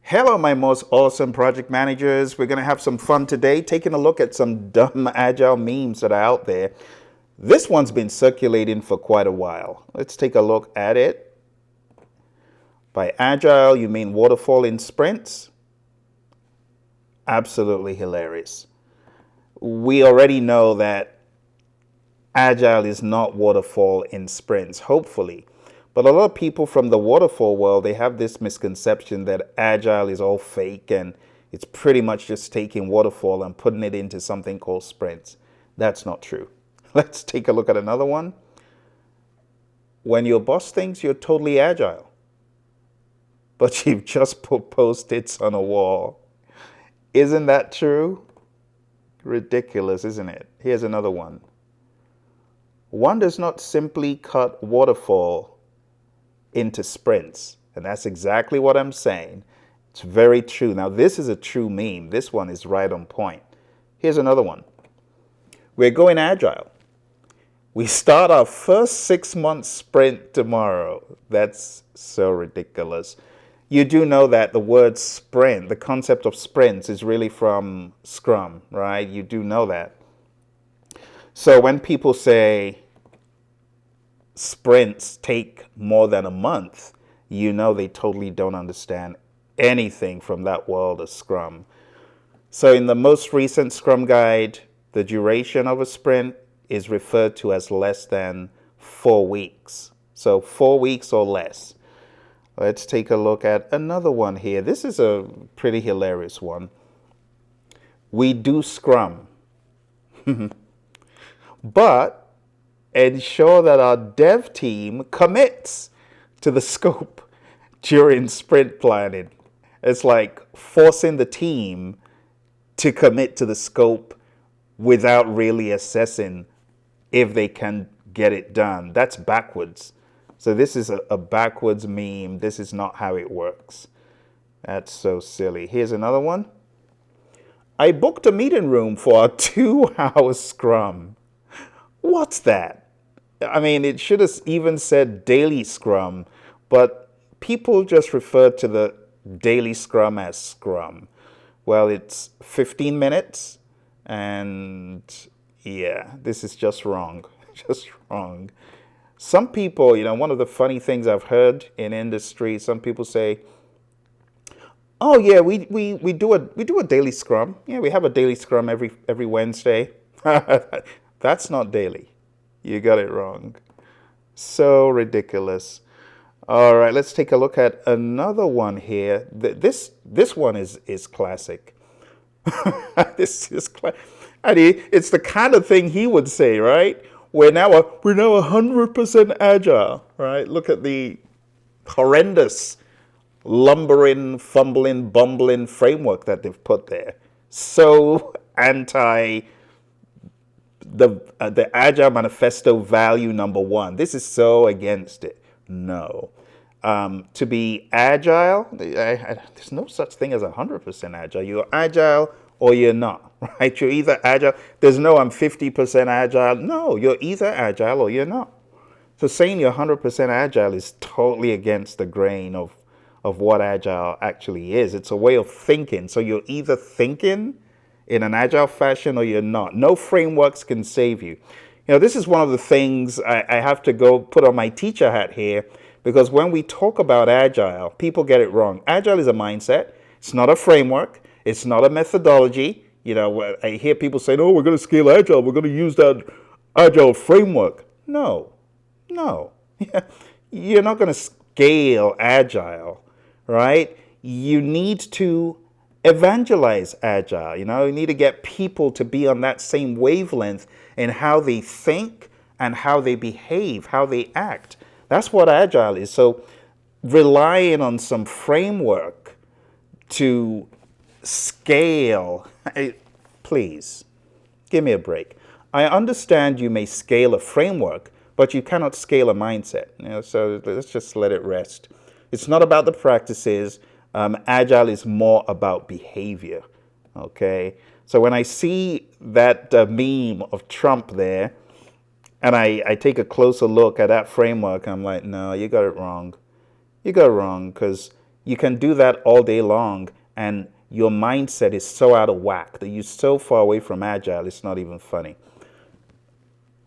Hello, my most awesome project managers. We're going to have some fun today, taking a look at some dumb agile memes that are out there. This one's been circulating for quite a while. Let's take a look at it. By agile, you mean waterfall in sprints? Absolutely hilarious. We already know that agile is not waterfall in sprints, hopefully. But a lot of people from the waterfall world, they have this misconception that agile is all fake and it's pretty much just taking waterfall and putting it into something called sprints. That's not true. Let's take a look at another one. When your boss thinks you're totally agile, but you've just put post-its on a wall. Isn't that true? Ridiculous, isn't it? Here's another one. One does not simply cut waterfall into sprints. And that's exactly what I'm saying. It's very true. Now, this is a true meme. This one is right on point. Here's another one. We're going agile. We start our first 6-month sprint tomorrow. That's so ridiculous. You do know that the word sprint, the concept of sprints, is really from scrum, right? You do know that. So when people say sprints take more than a month, you know they totally don't understand anything from that world of Scrum. So in the most recent Scrum guide, the duration of a sprint is referred to as less than 4 weeks. So 4 weeks or less. Let's take a look at another one here. This is a pretty hilarious one. We do Scrum, but ensure that our dev team commits to the scope during sprint planning. It's like forcing the team to commit to the scope without really assessing if they can get it done. That's backwards. So this is a backwards meme. This is not how it works. That's so silly. Here's another one. I booked a meeting room for a 2-hour scrum. What's that? I mean, it should have even said daily scrum, but people just refer to the daily scrum as scrum. Well, it's 15 minutes, and yeah, this is just wrong. Just wrong. Some people, one of the funny things I've heard in industry, some people say, oh yeah, we do a daily scrum. Yeah, we have a daily scrum every Wednesday. That's not daily. You got it wrong. So ridiculous. All right, let's take a look at another one here. This one is classic. This is and it's the kind of thing he would say, right? We're now 100% agile, right? Look at the horrendous lumbering, fumbling, bumbling framework that they've put there. So anti the Agile Manifesto value number 1. This is so against it. No. To be agile, there's no such thing as 100% agile. You're agile or you're not, right? You're either agile. There's no I'm 50% agile. No, you're either agile or you're not. So saying you're 100% agile is totally against the grain of what agile actually is. It's a way of thinking. So you're either thinking in an agile fashion or you're not. No frameworks can save you. This is one of the things I have to go put on my teacher hat here, because when we talk about agile, people get it wrong. Agile is a mindset. It's not a framework. It's not a methodology. I hear people say, oh, we're going to scale agile. We're going to use that agile framework. No. You're not going to scale agile, right? You need to evangelize agile. You need to get people to be on that same wavelength in how they think and how they behave, how they act. That's what agile is. So relying on some framework to scale, please give me a break. I understand you may scale a framework, but you cannot scale a mindset. So let's just let it rest. It's not about the practices. Agile is more about behavior, okay? So when I see that meme of Trump there, and I take a closer look at that framework, I'm like, no, you got it wrong. You got it wrong, because You can do that all day long, and your mindset is so out of whack that you're so far away from Agile, it's not even funny.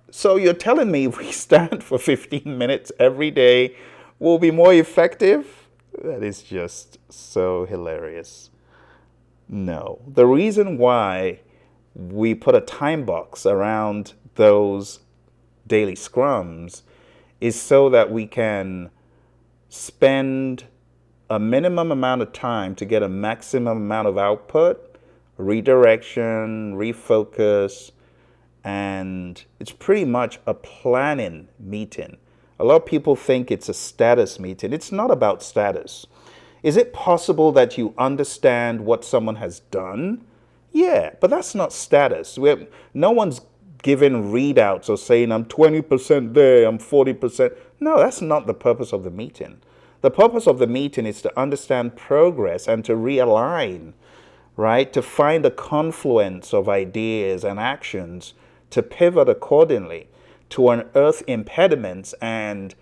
So you're telling me if we stand for 15 minutes every day, we'll be more effective? That is just so hilarious. No. The reason why we put a time box around those daily scrums is so that we can spend a minimum amount of time to get a maximum amount of output, redirection, refocus, and it's pretty much a planning meeting. A lot of people think it's a status meeting. It's not about status. Is it possible that you understand what someone has done? Yeah, but that's not status. No one's giving readouts or saying I'm 20% there, I'm 40%. No, that's not the purpose of the meeting. The purpose of the meeting is to understand progress and to realign, right? To find a confluence of ideas and actions to pivot accordingly, to unearth impediments and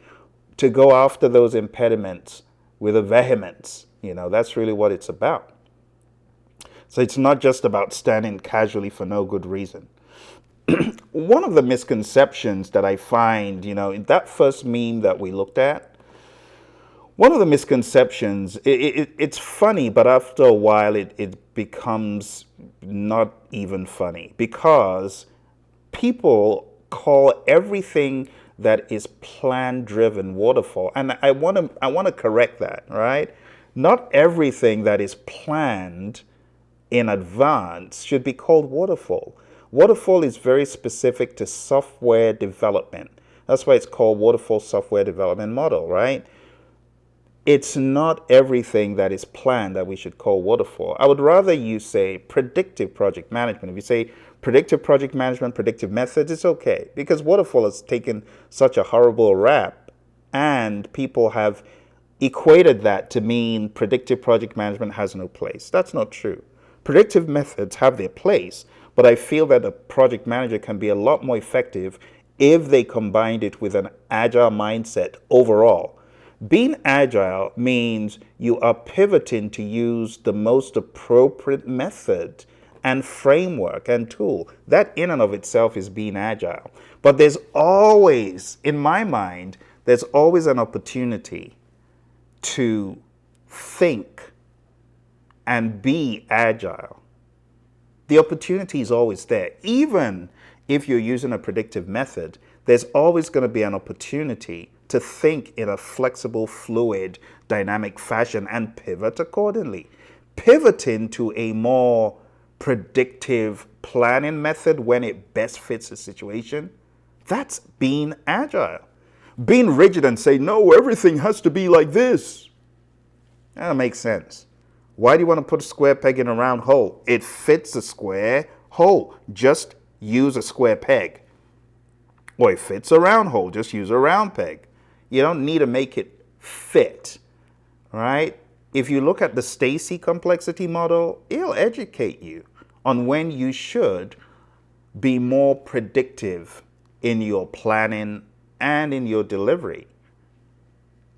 to go after those impediments with a vehemence. That's really what it's about. So it's not just about standing casually for no good reason. One of the misconceptions that I find, in that first meme that we looked at, one of the misconceptions, it's funny, but after a while it becomes not even funny because people call everything that is plan driven waterfall. And I want to correct that, right? Not everything that is planned in advance should be called waterfall. Waterfall is very specific to software development. That's why it's called waterfall software development model, right? It's not everything that is planned that we should call waterfall. I would rather you say predictive project management. If you say predictive project management, predictive methods, it's okay because waterfall has taken such a horrible rap and people have equated that to mean predictive project management has no place. That's not true. Predictive methods have their place, but I feel that a project manager can be a lot more effective if they combined it with an agile mindset overall. Being agile means you are pivoting to use the most appropriate method and framework and tool. That in and of itself is being agile. But there's always, in my mind, there's always an opportunity to think and be agile. The opportunity is always there. Even if you're using a predictive method, there's always going to be an opportunity to think in a flexible, fluid, dynamic fashion and pivot accordingly. Pivoting to a more predictive planning method when it best fits the situation, that's being agile. Being rigid and say, no, everything has to be like this. That makes sense. Why do you want to put a square peg in a round hole? It fits a square hole. Just use a square peg. Or it fits a round hole. Just use a round peg. You don't need to make it fit, right? If you look at the Stacy complexity model, it'll educate you on when you should be more predictive in your planning and in your delivery.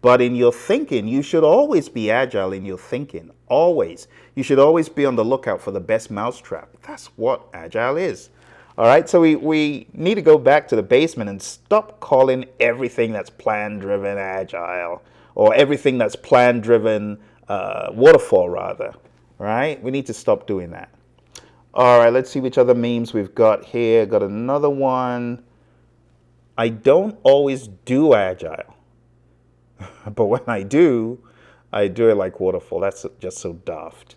But in your thinking, you should always be agile in your thinking. Always. You should always be on the lookout for the best mousetrap. That's what agile is. All right, so we need to go back to the basement and stop calling everything that's plan-driven agile or everything that's plan-driven waterfall, rather. Right? We need to stop doing that. All right, let's see which other memes we've got here. Got another one. I don't always do agile, but when I do it like waterfall. That's just so daft.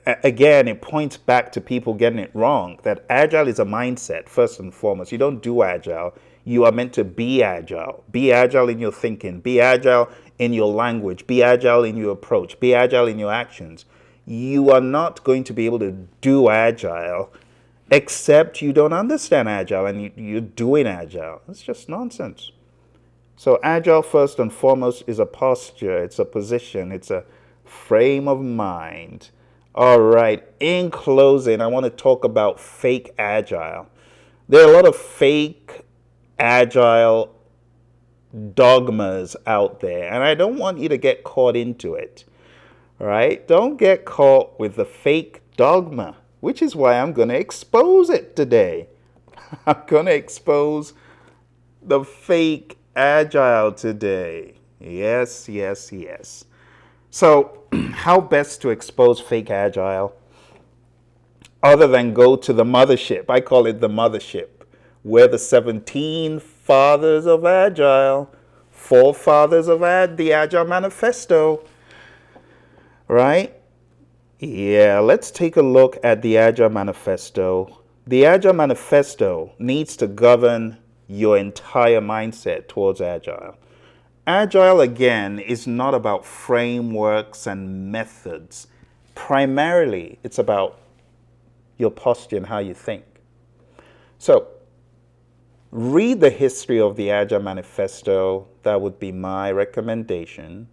Again, it points back to people getting it wrong, that agile is a mindset, first and foremost. You don't do agile. You are meant to be agile. Be agile in your thinking. Be agile in your language. Be agile in your approach. Be agile in your actions. You are not going to be able to do agile except you don't understand agile and you're doing agile. It's just nonsense. So agile, first and foremost, is a posture. It's a position. It's a frame of mind. All right, in closing, I want to talk about fake agile. There are a lot of fake agile dogmas out there, and I don't want you to get caught into it. right? Don't get caught with the fake dogma, which is why I'm going to expose it today. I'm going to expose the fake agile today. Yes, yes, yes. So, how best to expose fake agile other than go to the mothership? I call it the mothership. We're the 17 fathers of agile, forefathers of the Agile Manifesto, right? Yeah, let's take a look at the Agile Manifesto. The Agile Manifesto needs to govern your entire mindset towards Agile. Agile, again, is not about frameworks and methods. Primarily, it's about your posture and how you think. So, read the history of the Agile Manifesto. That would be my recommendation.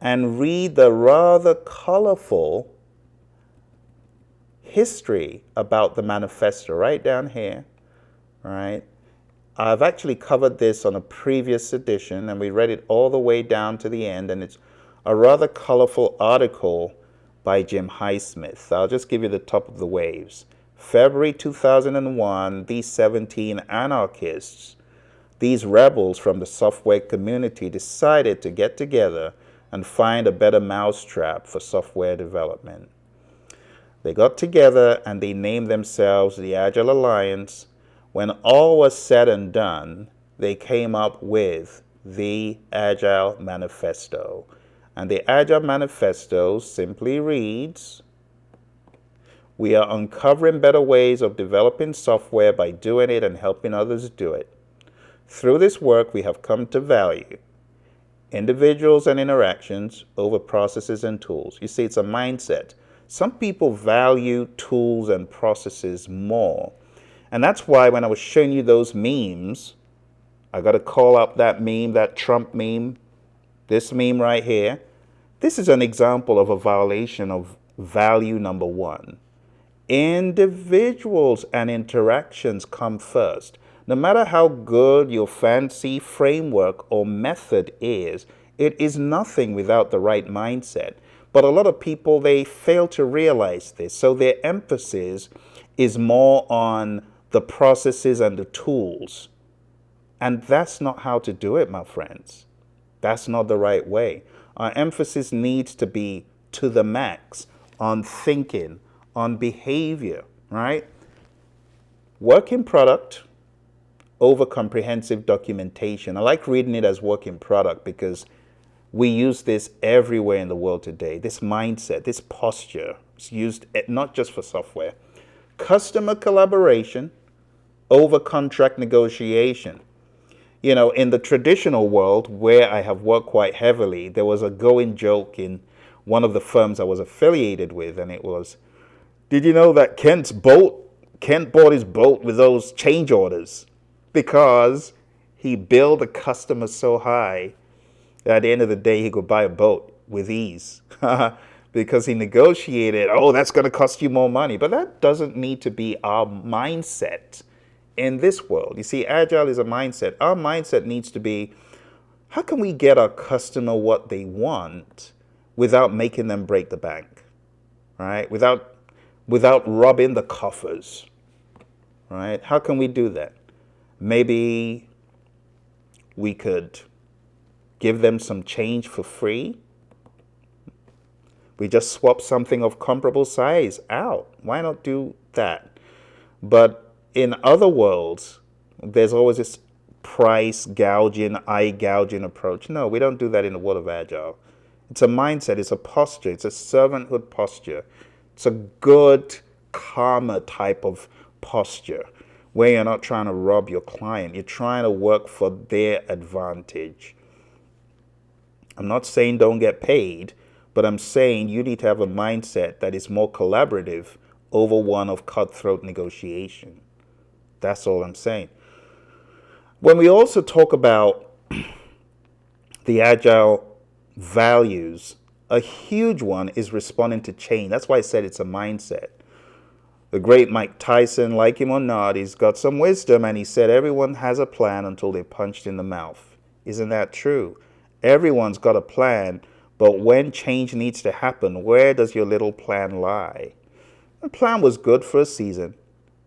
And read the rather colorful history about the manifesto right down here, right? I've actually covered this on a previous edition, and we read it all the way down to the end, and it's a rather colorful article by Jim Highsmith. I'll just give you the top of the waves. February 2001, these 17 anarchists, these rebels from the software community, decided to get together and find a better mousetrap for software development. They got together and they named themselves the Agile Alliance. When all was said and done, they came up with the Agile Manifesto. And the Agile Manifesto simply reads, "We are uncovering better ways of developing software by doing it and helping others do it. Through this work, we have come to value individuals and interactions over processes and tools." You see, it's a mindset. Some people value tools and processes more. And that's why when I was showing you those memes, I got to call up that meme, that Trump meme, this meme right here. This is an example of a violation of value number one. Individuals and interactions come first. No matter how good your fancy framework or method is, it is nothing without the right mindset. But a lot of people, they fail to realize this. So their emphasis is more on the processes and the tools. And that's not how to do it, my friends. That's not the right way. Our emphasis needs to be to the max on thinking, on behavior, right? Working product over comprehensive documentation. I like reading it as working product because we use this everywhere in the world today. This mindset, this posture is used not just for software. Customer collaboration over contract negotiation. You know, in the traditional world where I have worked quite heavily, there was a going joke in one of the firms I was affiliated with, and it was, "Did you know that Kent bought his boat with those change orders because he billed the customer so high that at the end of the day he could buy a boat with ease." Because he negotiated, "Oh, that's going to cost you more money." But that doesn't need to be our mindset in this world. You see, Agile is a mindset. Our mindset needs to be, how can we get our customer what they want without making them break the bank, right? Without robbing the coffers, right? How can we do that? Maybe we could give them some change for free. We just swap something of comparable size out. Why not do that? But in other worlds, there's always this price gouging, eye gouging approach. No, we don't do that in the world of Agile. It's a mindset, it's a posture, it's a servanthood posture. It's a good, calmer type of posture where you're not trying to rob your client. You're trying to work for their advantage. I'm not saying don't get paid, but I'm saying you need to have a mindset that is more collaborative over one of cutthroat negotiation. That's all I'm saying. When we also talk about the Agile values, a huge one is responding to change. That's why I said it's a mindset. The great Mike Tyson, like him or not, he's got some wisdom, and he said everyone has a plan until they're punched in the mouth. Isn't that true? Everyone's got a plan, But when change needs to happen, where does your little plan lie? The plan was good for a season,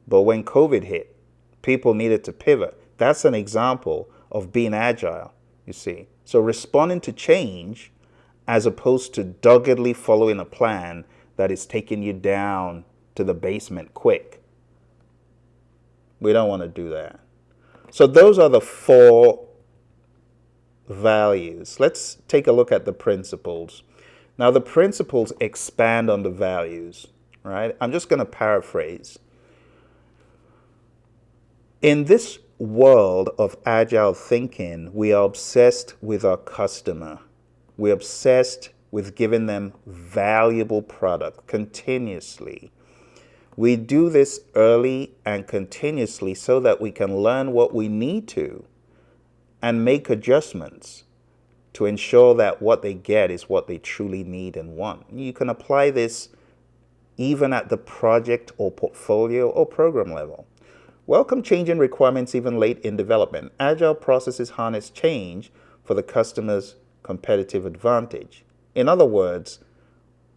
but when COVID hit, people needed to pivot. That's an example of being agile, you see. So responding to change as opposed to doggedly following a plan that is taking you down to the basement quick. We don't want to do that. So those are the 4 values. Let's take a look at the principles. Now, the principles expand on the values, right? I'm just going to paraphrase. In this world of agile thinking, we are obsessed with our customer. We're obsessed with giving them valuable product continuously. We do this early and continuously so that we can learn what we need to and make adjustments to ensure that what they get is what they truly need and want. You can apply this even at the project or portfolio or program level. Welcome changing requirements even late in development. Agile processes harness change for the customer's competitive advantage. In other words,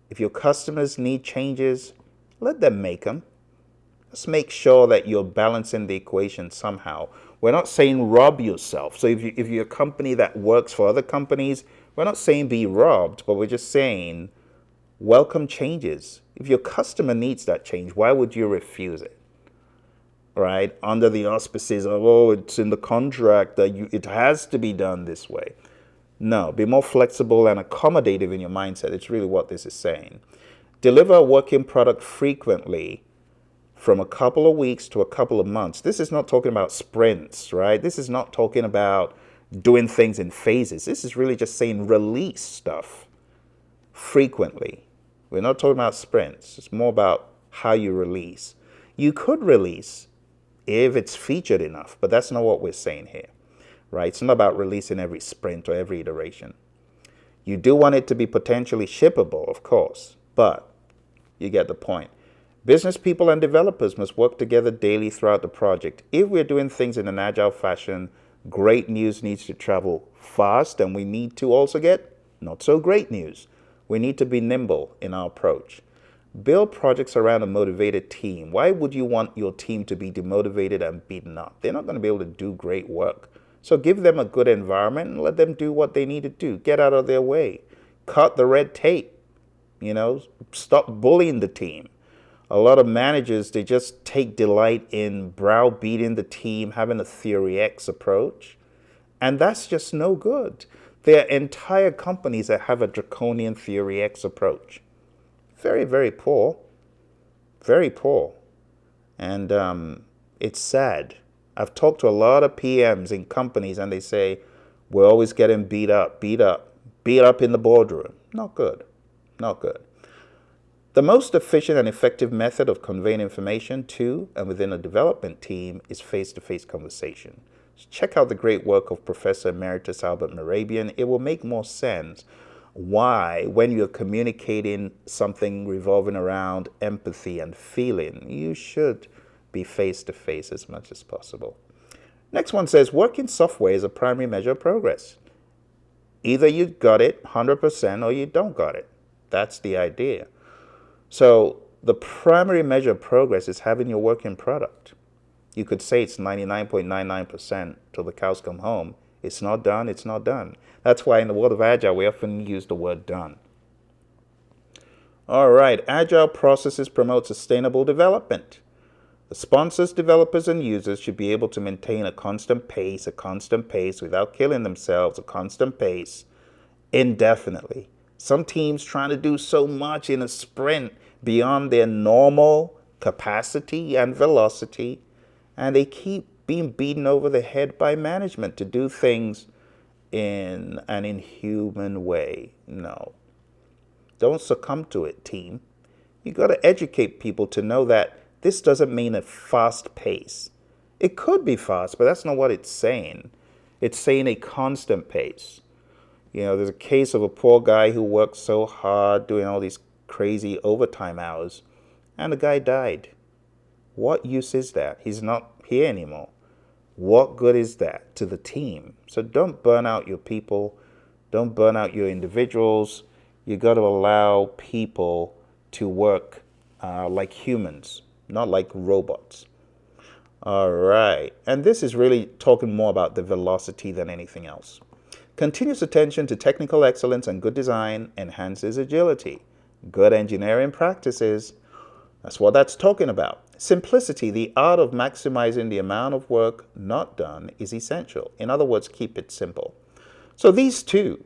if your customers need changes, let them make them. Just make sure that you're balancing the equation somehow. We're not saying rob yourself. So if you're a company that works for other companies, we're not saying be robbed, but we're just saying welcome changes. If your customer needs that change, why would you refuse it? Right? Under the auspices of, oh, it's in the contract that it has to be done this way. No, be more flexible and accommodative in your mindset. It's really what this is saying. Deliver a working product frequently from a couple of weeks to a couple of months. This is not talking about sprints, right? This is not talking about doing things in phases. This is really just saying release stuff frequently. We're not talking about sprints. It's more about how you release. You could release if it's featured enough, but that's not what we're saying here, right? It's not about releasing every sprint or every iteration. You do want it to be potentially shippable, of course, but you get the point. Business people and developers must work together daily throughout the project. If we're doing things in an agile fashion, great news needs to travel fast, and we need to also get not so great news. We need to be nimble in our approach. Build projects around a motivated team. Why would you want your team to be demotivated and beaten up? They're not going to be able to do great work. So give them a good environment and let them do what they need to do. Get out of their way. Cut the red tape. Stop bullying the team. A lot of managers, they just take delight in browbeating the team, having a Theory X approach. And that's just no good. There are entire companies that have a draconian Theory X approach. Very, very poor. Very poor. And it's sad. I've talked to a lot of PMs in companies and they say, we're always getting beat up in the boardroom. Not good. Not good. The most efficient and effective method of conveying information to and within a development team is face-to-face conversation. Check out the great work of Professor Emeritus Albert Mehrabian. It will make more sense why, when you're communicating something revolving around empathy and feeling, you should be face-to-face as much as possible. Next one says, working software is a primary measure of progress. Either you got it 100% or you don't got it. That's the idea. So the primary measure of progress is having your working product. You could say it's 99.99% till the cows come home. It's not done, it's not done. That's why in the world of Agile, we often use the word done. All right, Agile processes promote sustainable development. The sponsors, developers, and users should be able to maintain a constant pace without killing themselves, a constant pace indefinitely. Some teams trying to do so much in a sprint beyond their normal capacity and velocity, and they keep being beaten over the head by management to do things in an inhuman way. No. Don't succumb to it, team. You got to educate people to know that this doesn't mean a fast pace. It could be fast, but that's not what it's saying. It's saying a constant pace. There's a case of a poor guy who worked so hard doing all these crazy overtime hours, and the guy died. What use is that? He's not here anymore. What good is that to the team? So don't burn out your people. Don't burn out your individuals. You got to allow people to work like humans, not like robots. All right. And this is really talking more about the velocity than anything else. Continuous attention to technical excellence and good design enhances agility. Good engineering practices, that's what that's talking about. Simplicity, the art of maximizing the amount of work not done, is essential. In other words, keep it simple. So these two,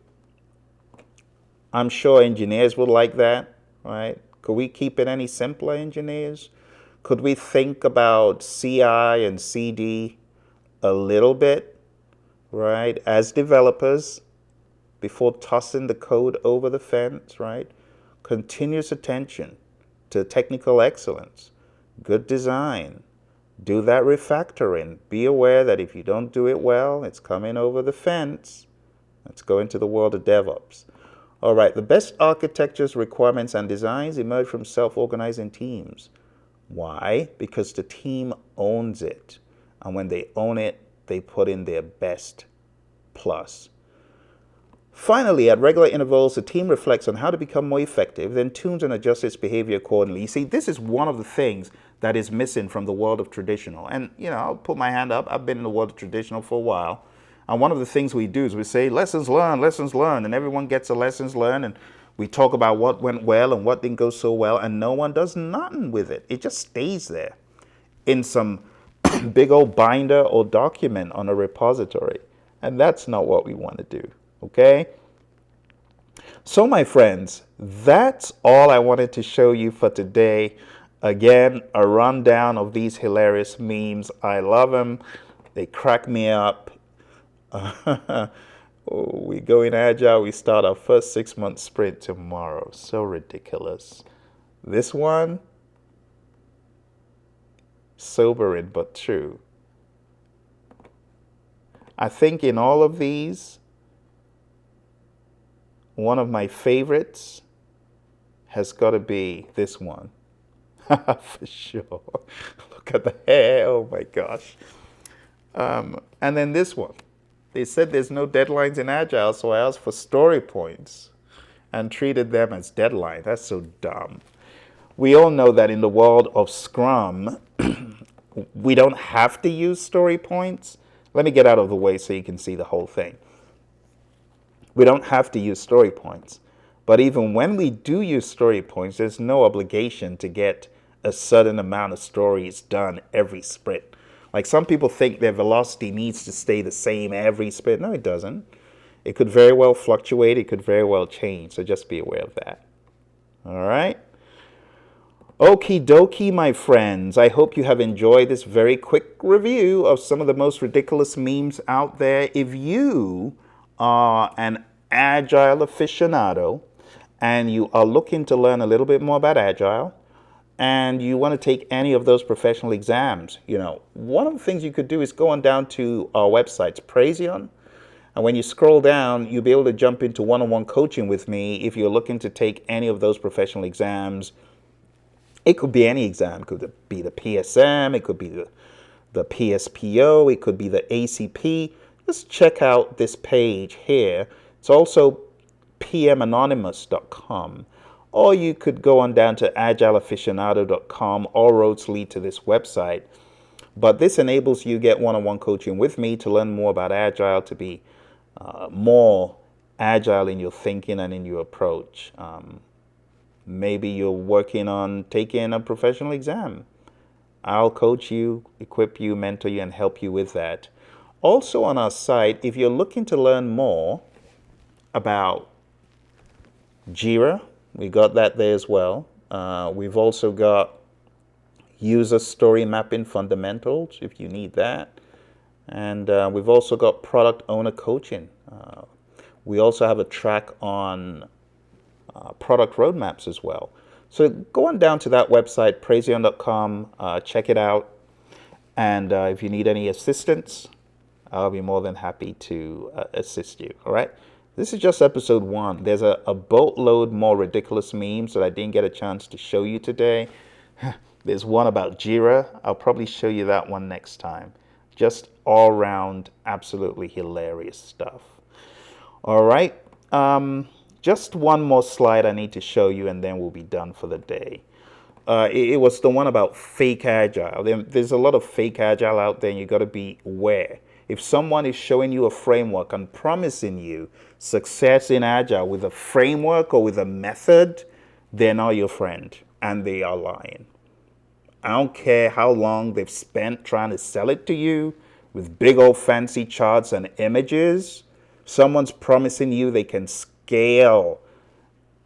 I'm sure engineers would like that, right? Could we keep it any simpler, engineers? Could we think about CI and CD a little bit, right? As developers, before tossing the code over the fence, right? Continuous attention to technical excellence, good design. Do that refactoring. Be aware that if you don't do it well, it's coming over the fence. Let's go into the world of DevOps. All right, the best architectures, requirements, and designs emerge from self-organizing teams. Why? Because the team owns it. And when they own it, they put in their best plus. Finally, at regular intervals, the team reflects on how to become more effective, then tunes and adjusts its behavior accordingly. You see, this is one of the things that is missing from the world of traditional. And, I'll put my hand up. I've been in the world of traditional for a while. And one of the things we do is we say, lessons learned, and everyone gets a lessons learned, and we talk about what went well and what didn't go so well, and no one does nothing with it. It just stays there in some big old binder or document on a repository. And that's not what we want to do. Okay? So, my friends, that's all I wanted to show you for today. Again, a rundown of these hilarious memes. I love them. They crack me up. We go in Agile. We start our first 6-month sprint tomorrow. So ridiculous. This one, sobering but true. I think in all of these, one of my favorites has got to be this one. For sure. Look at the hair. Oh my gosh. And then this one. They said there's no deadlines in Agile, so I asked for story points and treated them as deadline. That's so dumb. We all know that in the world of Scrum, we don't have to use story points. Let me get out of the way so you can see the whole thing. We don't have to use story points. But even when we do use story points, there's no obligation to get a certain amount of stories done every sprint. Like some people think their velocity needs to stay the same every sprint. No, it doesn't. It could very well fluctuate. It could very well change. So just be aware of that. All right. Okie dokie, my friends. I hope you have enjoyed this very quick review of some of the most ridiculous memes out there. If you are an Agile aficionado and you are looking to learn a little bit more about Agile, and you want to take any of those professional exams, one of the things you could do is go on down to our website, Praizion. And when you scroll down, you'll be able to jump into one-on-one coaching with me if you're looking to take any of those professional exams. It could be any exam. It could be the PSM. It could be the PSPO. It could be the ACP. Just check out this page here. It's also pmanonymous.com. Or you could go on down to agileaficionado.com. All roads lead to this website. But this enables you to get one-on-one coaching with me to learn more about Agile, to be more agile in your thinking and in your approach. Maybe you're working on taking a professional exam. I'll coach you, equip you, mentor you, and help you with that. Also on our site, if you're looking to learn more about Jira, we got that there as well. We've also got user story mapping fundamentals if you need that. And we've also got product owner coaching. We also have a track on product roadmaps as well. So go on down to that website, praizion.com, check it out. And if you need any assistance, I'll be more than happy to assist you. All right. This is just episode 1. There's a boatload more ridiculous memes that I didn't get a chance to show you today. There's one about Jira. I'll probably show you that one next time. Just all around absolutely hilarious stuff. All right. Just one more slide I need to show you, and then we'll be done for the day. It was the one about fake agile. There's a lot of fake agile out there, and you got to be aware. If someone is showing you a framework and promising you success in agile with a framework or with a method, they're not your friend, and they are lying. I don't care how long they've spent trying to sell it to you with big old fancy charts and images. Someone's promising you they can scale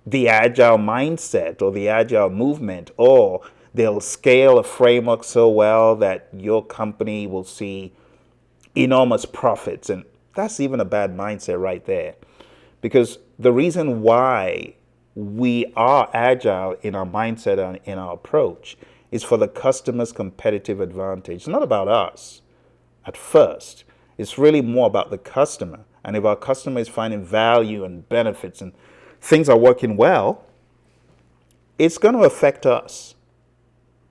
the agile mindset or the agile movement, or they'll scale a framework so well that your company will see enormous profits. And that's even a bad mindset right there. Because the reason why we are agile in our mindset and in our approach is for the customer's competitive advantage. It's not about us at first. It's really more about the customer. And if our customer is finding value and benefits and things are working well, it's going to affect us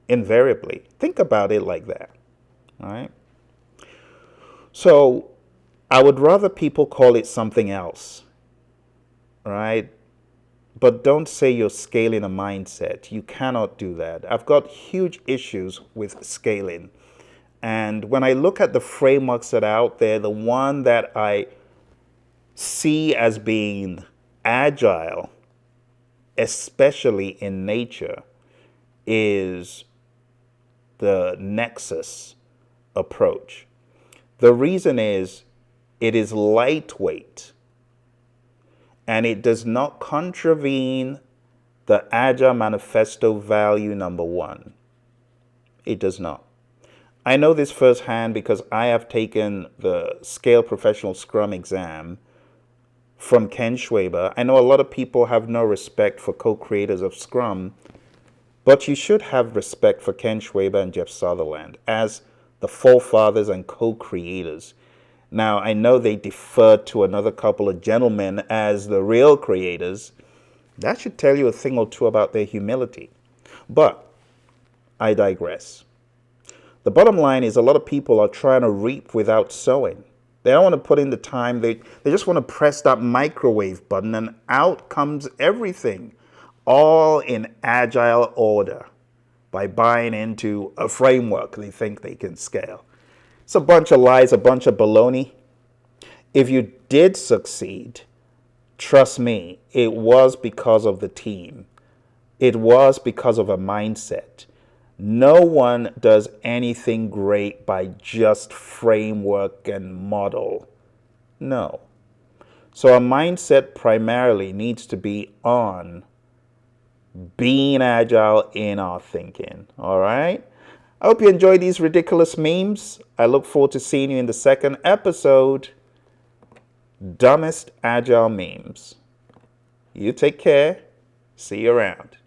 invariably. Think about it like that. All right. So I would rather people call it something else. Right? But don't say you're scaling a mindset. You cannot do that. I've got huge issues with scaling. And when I look at the frameworks that are out there, the one that I see as being agile, especially in nature, is the Nexus approach. The reason is it is lightweight and it does not contravene the Agile Manifesto value number 1. It does not. I know this firsthand because I have taken the Scale Professional Scrum exam from Ken Schwaber. I know a lot of people have no respect for co-creators of Scrum, but you should have respect for Ken Schwaber and Jeff Sutherland as the forefathers and co-creators. Now, I know they defer to another couple of gentlemen as the real creators. That should tell you a thing or two about their humility. But I digress. The bottom line is a lot of people are trying to reap without sowing. They don't want to put in the time. They just want to press that microwave button and out comes everything, all in agile order by buying into a framework they think they can scale. It's a bunch of lies, a bunch of baloney. If you did succeed, trust me, it was because of the team. It was because of a mindset. No one does anything great by just framework and model. No. So our mindset primarily needs to be on being agile in our thinking. All right? I hope you enjoy these ridiculous memes. I look forward to seeing you in the second episode. Dumbest Agile Memes. You take care. See you around.